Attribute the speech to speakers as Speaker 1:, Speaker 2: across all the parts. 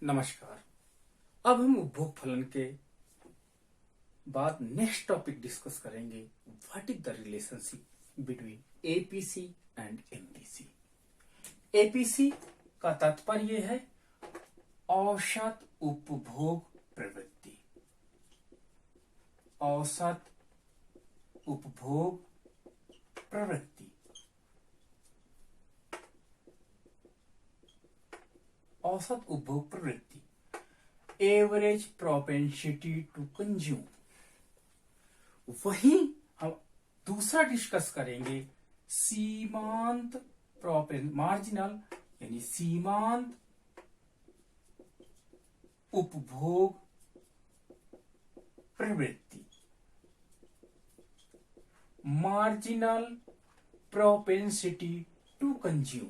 Speaker 1: नमस्कार। अब हम उपभोग फलन के बाद नेक्स्ट टॉपिक डिस्कस करेंगे। What is the relationship between APC and MPC. APC का तात्पर्य है औसत उपभोग प्रवृत्ति। औसत उपभोग प्रवृत्ति। औसत उपभोग प्रवृत्ति, एवरेज प्रोपेंसिटी टू कंज्यूम। वहीं हम दूसरा डिस्कस करेंगे सीमांत मार्जिनल यानी सीमांत उपभोग प्रवृत्ति। मार्जिनल प्रोपेंसिटी टू कंज्यूम,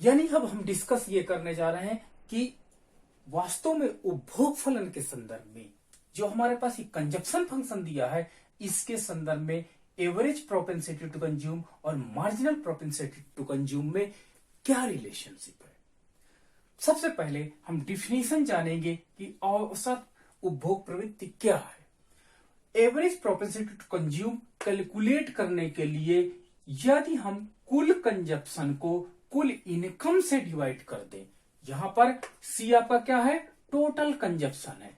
Speaker 1: यानी अब हम डिस्कस ये करने जा रहे हैं कि वास्तव में उपभोग फलन के संदर्भ में जो हमारे पास ये कंजप्शन फंक्शन दिया है, इसके संदर्भ में एवरेज प्रोपेंसिटी टू कंज्यूम और मार्जिनल प्रोपेंसिटी टू कंज्यूम में क्या रिलेशनशिप है। सबसे पहले हम डिफिनीशन जानेंगे कि औसत उपभोग प्रवृत्ति क्या है। Average propensity to consume calculate करने के लिए यदि हम कुल कंजप्शन को कुल इनकम से डिवाइड कर दें, यहां पर सी आपका क्या है, टोटल कंजप्शन है।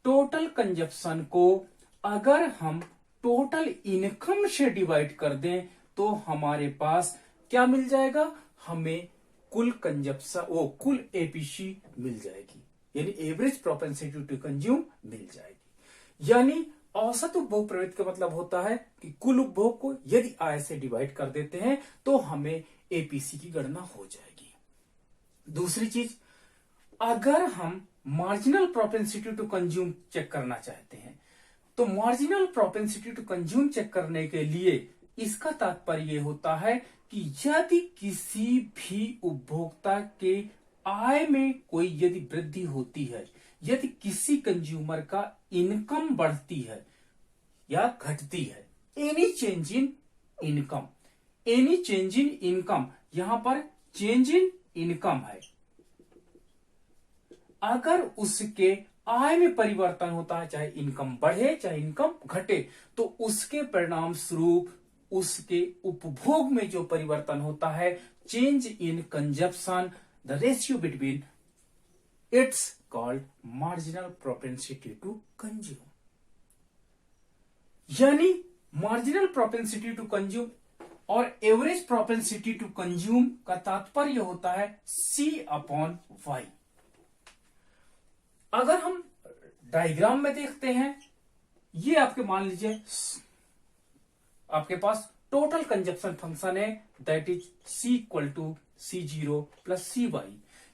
Speaker 1: टोटल कंजप्शन को अगर हम टोटल इनकम से डिवाइड कर दें तो हमारे पास क्या मिल जाएगा, हमें कुल कंजप्शन कुल एपीसी मिल जाएगी, यानी एवरेज प्रोपेंसिटी टू कंज्यूम मिल जाएगी। यानी औसत उपभोग प्रवृत्ति का मतलब होता है कि कुल उपभोग को यदि आय से डिवाइड कर देते हैं तो हमें एपीसी की गणना हो जाएगी। दूसरी चीज, अगर हम marginal propensity to consume check करना चाहते हैं तो marginal propensity to consume check करने के लिए इसका तात्पर्य होता है कि यदि किसी भी उपभोक्ता के आय में कोई यदि वृद्धि होती है, यदि किसी कंज्यूमर का इनकम बढ़ती है या घटती है, any change in income, any change in income, यहां पर चेंज इन इनकम है, अगर उसके आय में परिवर्तन होता है, चाहे इनकम बढ़े चाहे इनकम घटे, तो उसके परिणाम स्वरूप उसके उपभोग में जो परिवर्तन होता है, change in consumption, the ratio between, it's called marginal propensity to consume. यानी मार्जिनल प्रोपेंसिटी टू कंज्यूम और एवरेज प्रोपेंसिटी टू कंज्यूम का तात्पर्य होता है C/Y। अगर हम डायग्राम में देखते हैं, ये आपके मान लीजिए आपके पास टोटल कंजप्शन फंक्शन है, that is C=C0 plus CY।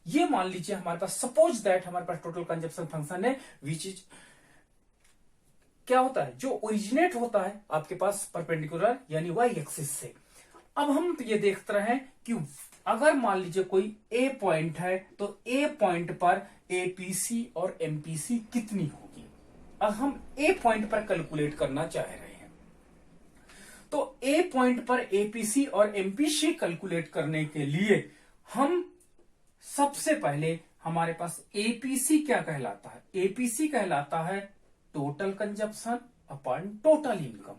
Speaker 1: ये मान लीजिए हमारे पास, सपोज दैट हमारे पास टोटल कंजप्शन फंक्शन है विच इज क्या होता है, जो ओरिजिनेट होता है आपके पास परपेंडिकुलर यानी वाई एक्सिस से। अब हम ये देखते रहे कि अगर मान लीजिए कोई ए पॉइंट है तो ए पॉइंट पर एपीसी और एमपीसी कितनी होगी। अब हम ए पॉइंट पर कैलकुलेट करना चाह रहे हैं, तो ए पॉइंट पर एपीसी और एमपीसी कैलकुलेट करने के लिए हम सबसे पहले, हमारे पास एपीसी क्या कहलाता है, एपीसी कहलाता है total consumption upon total income.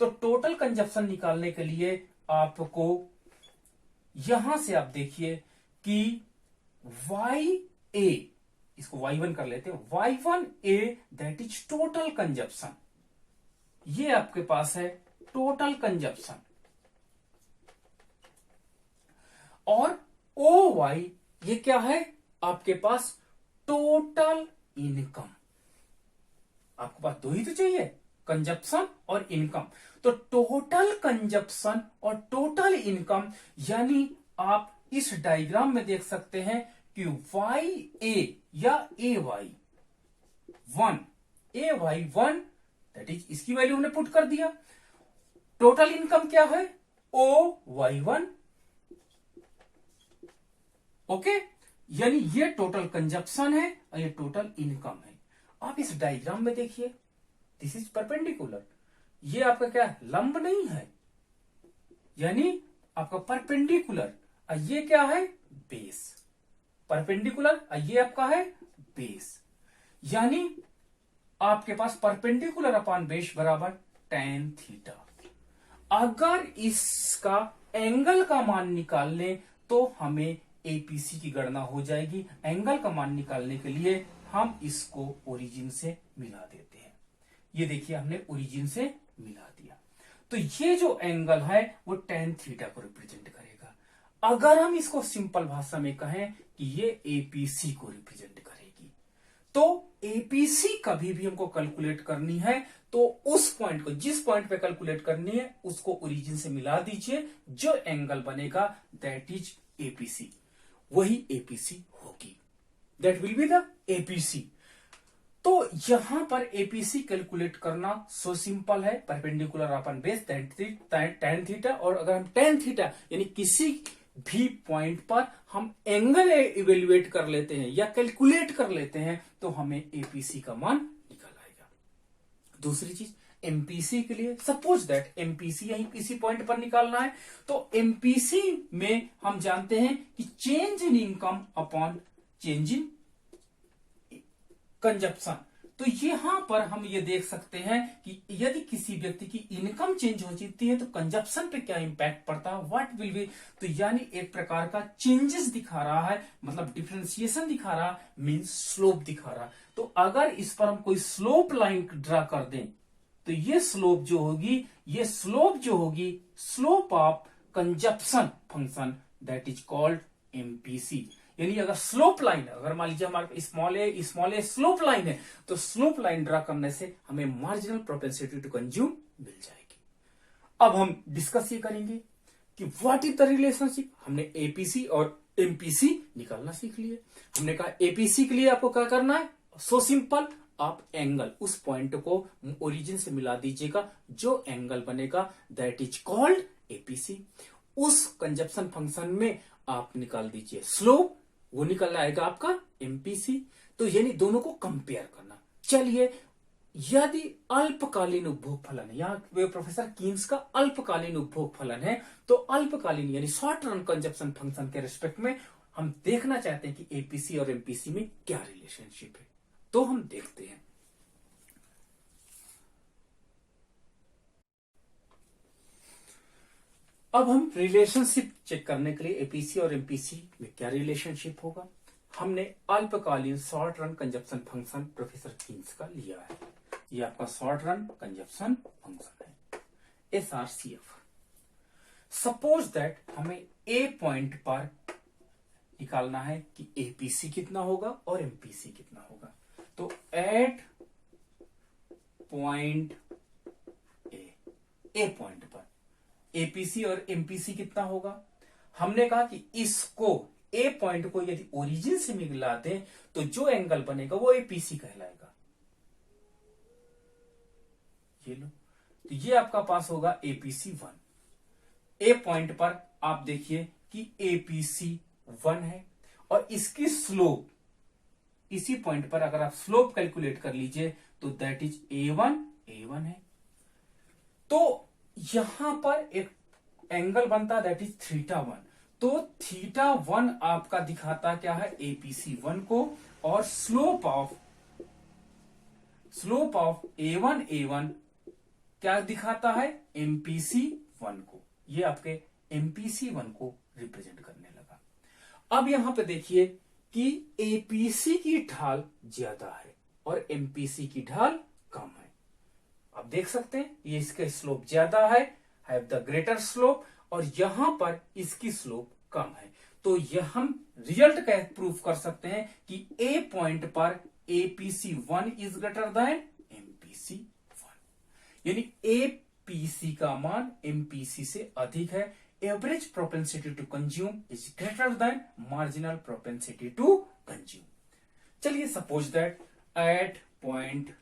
Speaker 1: तो टोटल कंजप्शन निकालने के लिए आपको यहां से आप देखिए कि YA, इसको Y1 कर लेते हैं, Y1A that is total consumption, ये आपके पास है टोटल कंजप्शन, और OY ये क्या है आपके पास, टोटल इनकम। आपके पास दो ही तो चाहिए, कंजप्शन और इनकम। तो टोटल कंजप्शन और टोटल इनकम, यानी आप इस डायग्राम में देख सकते हैं कि YA या AY1 दैट इज, इसकी वैल्यू हमने पुट कर दिया। टोटल इनकम क्या है, OY1, ओके, यानी ये टोटल कंजप्शन है और ये टोटल इनकम है। आप इस डायग्राम में देखिए, दिस इज परपेंडिकुलर, ये आपका क्या लंब नहीं है, यानी आपका परपेंडिकुलर, और ये क्या है बेस। परपेंडिकुलर, ये आपका है बेस, यानी आपके पास परपेंडिकुलर अपॉन बेस बराबर tan थीटा। अगर इसका एंगल का मान निकाल लें तो हमें एपीसी की गणना हो जाएगी। एंगल का मान निकालने के लिए हम इसको ओरिजिन से मिला देते हैं। ये देखिए हमने ओरिजिन से मिला दिया, तो ये जो एंगल है वो tan थीटा को रिप्रेजेंट करेगा। अगर हम इसको सिंपल भाषा में कहें कि ये एपीसी को रिप्रेजेंट करेगी, तो एपीसी कभी भी हमको कैलकुलेट करनी है तो उस पॉइंट को, जिस पॉइंट पे कैलकुलेट करनी है उसको ओरिजिन से मिला दीजिए, जो एंगल बनेगा दैट इज एपीसी, वही एपीसी होगी, that will be the APC. तो यहां पर एपीसी कैलकुलेट करना सो सिंपल है, perpendicular upon base tan theta, और अगर हम tan थीटा यानी किसी भी पॉइंट पर हम एंगल इवेल्युएट कर लेते हैं या कैलकुलेट कर लेते हैं तो हमें एपीसी का मान निकल आएगा। दूसरी चीज एमपीसी के लिए, सपोज दैट एमपीसी यही किसी पॉइंट पर निकालना है, तो एमपीसी में हम जानते हैं कि change in income upon change in consumption. तो यहां पर हम ये देख सकते हैं कि यदि किसी व्यक्ति की इनकम चेंज हो जाती है तो कंजप्शन पे क्या इंपैक्ट पड़ता है, व्हाट विल बी, तो यानी एक प्रकार का चेंजेस दिखा रहा है, मतलब डिफरेंशिएशन दिखा रहा, मींस स्लोप दिखा रहा। तो अगर इस पर हम कोई स्लोप लाइन ड्रा कर दें तो ये स्लोप जो होगी, ये स्लोप जो होगी slope of consumption function, that is called MPC. यानी अगर स्लोप लाइन, अगर मान लीजिए हमारे स्मॉल ए स्लोप लाइन है, तो स्लोप लाइन ड्रा करने से हमें मार्जिनल प्रोपेंसिटी टू कंज्यूम मिल जाएगी। अब हम डिस्कस ये करेंगे कि व्हाट इज द रिलेशनशिप। हमने एपीसी और एमपीसी निकालना सीख लिए। हमने कहा एपीसी के लिए आपको क्या करना है, सो सिंपल, आप एंगल उस पॉइंट को ओरिजिन से मिला दीजिएगा, जो एंगल बनेगा दैट इज कॉल्ड एपीसी। उस कंजप्शन फंक्शन में आप निकाल दीजिए स्लोप, वो निकल आएगा आपका एमपीसी। तो यानी दोनों को कंपेयर करना। चलिए, यदि अल्पकालीन उपभोग फलन है, यहाँ प्रोफेसर कीन्स का अल्पकालीन उपभोग फलन है, तो अल्पकालीन यानी शॉर्ट रन कंजप्शन फंक्शन के रिस्पेक्ट में हम देखना चाहते हैं कि एपीसी और एमपीसी में क्या रिलेशनशिप है, तो हम देखते हैं। अब हम रिलेशनशिप चेक करने के लिए एपीसी और एमपीसी में क्या रिलेशनशिप होगा, हमने अल्पकालीन short run consumption function professor Keynes का लिया है। ये आपका शॉर्ट रन कंजप्शन फंक्शन है, एसआरसीएफ। सपोज दैट हमें ए पॉइंट पर निकालना है कि एपीसी कितना होगा और एमपीसी कितना होगा। तो एट पॉइंट ए पॉइंट पर एपीसी और एमपीसी कितना होगा। हमने कहा कि इसको ए पॉइंट को यदि ओरिजिन से मिला दें तो जो एंगल बनेगा वो एपीसी कहलाएगा। ये लो, तो ये आपका पास होगा एपीसी 1। ए पॉइंट पर आप देखिए कि एपीसी 1 है और इसकी स्लोप, इसी पॉइंट पर अगर आप स्लोप कैलकुलेट कर लीजिए तो दैट इज ए1 है। तो यहां पर एक एंगल बनता है दैट इज θ1। तो θ1 आपका दिखाता क्या है, एपीसी 1 को, और स्लोप ऑफ ए1 क्या दिखाता है, एमपीसी 1 को। ये आपके एमपीसी 1 को रिप्रेजेंट करने लगा। अब यहां पे देखिए कि एपीसी की ढाल ज्यादा है और एमपीसी की ढाल कम है। आप देख सकते हैं ये इसका स्लोप ज्यादा है, हैव द ग्रेटर स्लोप, और यहां पर इसकी स्लोप कम है। तो यह हम रिजल्ट का प्रूफ कर सकते हैं कि ए पॉइंट पर APC 1 is greater than MPC 1, यानी एपीसी का मान एमपीसी से अधिक है। Average propensity to consume is greater than marginal propensity to consume. चलिए, suppose that at point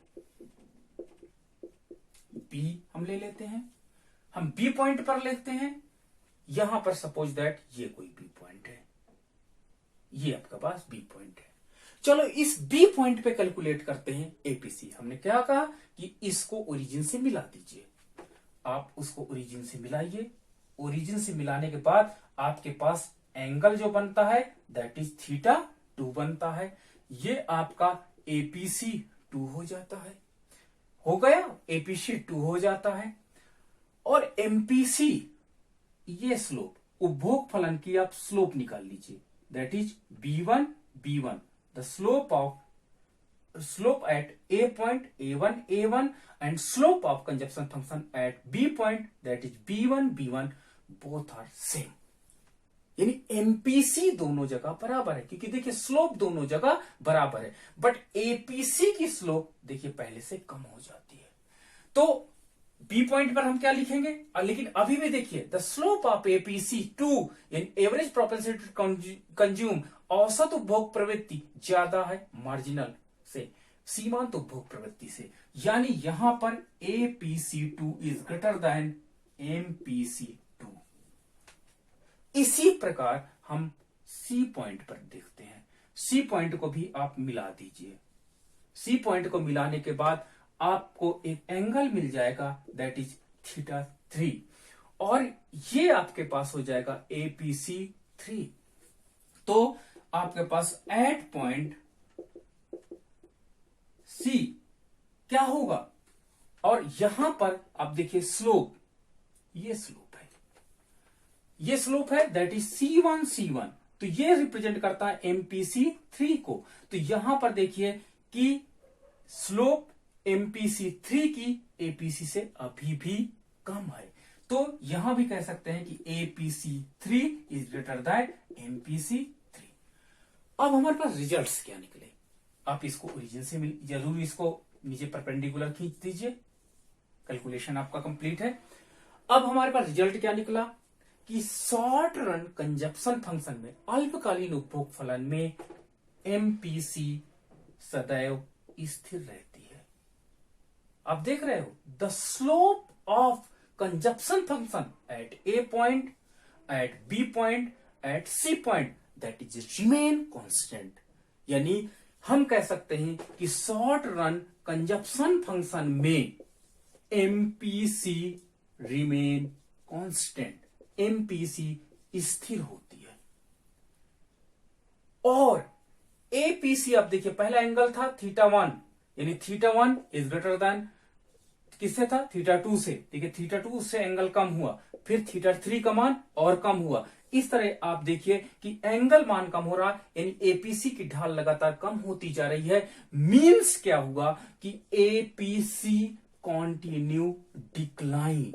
Speaker 1: B हम ले लेते हैं, हम बी पॉइंट पर लेते हैं। यहां पर सपोज दैट ये कोई बी पॉइंट है, ये आपका पास बी पॉइंट है। चलो इस बी पॉइंट पे कैलकुलेट करते हैं एपीसी। हमने क्या कहा कि इसको ओरिजिन से मिला दीजिए। आप उसको ओरिजिन से मिलाइए। ओरिजिन से मिलाने के बाद आपके पास एंगल जो बनता है दैट इज थीटा 2 बनता है। ये आपका एपीसी 2 हो जाता है, हो गया, एपीसी 2 हो जाता है। और एमपीसी, ये स्लोप, उपभोग फलन की आप स्लोप निकाल लीजिए, that is b1 the slope at a point a1 and slope of consumption function at b point, that is b1 both are same। यानी एमपीसी दोनों जगह बराबर है, क्योंकि देखिए स्लोप दोनों जगह बराबर है, बट एपीसी की स्लोप देखिए पहले से कम हो जाती है। तो बी पॉइंट पर हम क्या लिखेंगे, लेकिन अभी भी देखिए the slope of APC 2 in average propensity to consume, औसत उपभोग प्रवृत्ति ज्यादा है मार्जिनल से, सीमांत उपभोग प्रवृत्ति से। यानी यहां पर एपीसी2 इज ग्रेटर देन एमपीसी2। इसी प्रकार हम सी पॉइंट पर देखते हैं। सी पॉइंट को भी आप मिला दीजिए। सी पॉइंट को मिलाने के बाद आपको एक एंगल मिल जाएगा, दैट इज θ3, और ये आपके पास हो जाएगा एपीसी3। तो आपके पास एट पॉइंट सी क्या होगा, और यहां पर आप देखिए स्लोप, ये स्लोप है, ये स्लोप है, दैट इज C1 तो ये रिप्रेजेंट करता है MPC3 को। तो यहां पर देखिए कि स्लोप MPC3 की APC से अभी भी कम है, तो यहां भी कह सकते हैं कि APC3 is greater then MPC3। अब हमारे पास रिजल्ट्स क्या निकले, आप इसको ओरिजिन से जरूर इसको नीचे परपेंडिकुलर खींच दीजिए, कैलकुलेशन आपका कंप्लीट है। अब हमारे पास रिजल्ट क्या निकला कि शॉर्ट रन कंजप्शन फंक्शन में, अल्पकालीन उपभोग फलन में एमपीसी सदैव स्थिर रहती है। आप देख रहे हो the slope of consumption function at A point, at B point, at C point, that is remain constant. यानी हम कह सकते हैं कि शॉर्ट रन कंजप्शन फंक्शन में एमपीसी रिमेन कांस्टेंट, एमपीसी स्थिर होती है। और एपीसी, आप देखिए पहला एंगल था θ1, यानी θ1 इज ग्रेटर देन किससे था, θ2 से। देखिए θ2 से एंगल कम हुआ, फिर θ3 का मान और कम हुआ। इस तरह आप देखिए कि एंगल मान कम हो रहा है, यानी एपीसी की ढाल लगातार कम होती जा रही है। मीन्स क्या हुआ कि APC continue decline.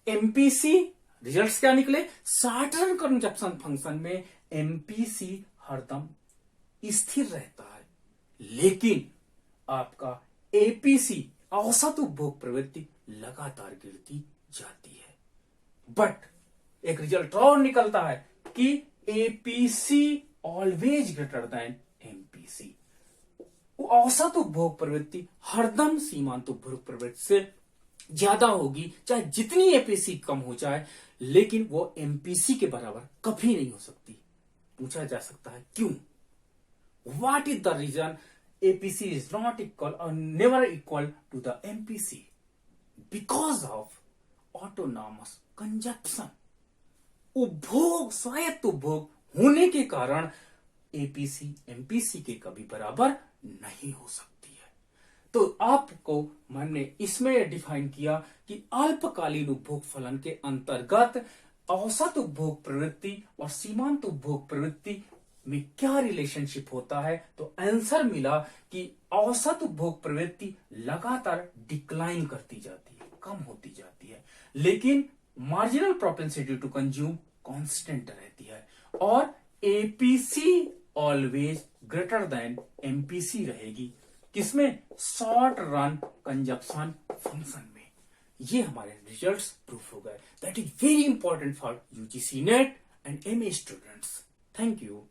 Speaker 1: MPC results क्या निकले, शॉर्ट रन कंजप्शन फंक्शन में एमपीसी हरदम स्थिर रहता है, लेकिन आपका एपीसी औसत उपभोग प्रवृत्ति लगातार गिरती जाती है। बट एक रिजल्ट और निकलता है कि APC always greater than MPC. औसत उपभोग प्रवृत्ति हरदम सीमांत उपभोग प्रवृत्ति से ज्यादा होगी, चाहे जितनी एपीसी कम हो जाए, लेकिन वो एमपीसी के बराबर कभी नहीं हो सकती। पूछा जा सकता है क्यों, what is the reason APC is not equal और never equal to the MPC? Because of autonomous consumption. उपभोग, स्वायत्त उपभोग होने के कारण एपीसी एमपीसी के कभी बराबर नहीं हो सकती है। तो आपको मैंने इसमें डिफाइन किया कि अल्पकालीन उपभोग फलन के अंतर्गत औसत उपभोग प्रवृत्ति और सीमांत उपभोग प्रवृत्ति में क्या रिलेशनशिप होता है। तो आंसर मिला कि औसत उपभोग प्रवृत्ति लगातार डिक्लाइन करती जाती है, कम होती जाती है, लेकिन marginal propensity to consume constant रहती है, और APC always greater than MPC रहेगी। किसमें, शॉर्ट रन कंजप्शन फंक्शन में। ये हमारे रिजल्ट्स प्रूफ हो गए। That is very important for UGC net and MA students. Thank you.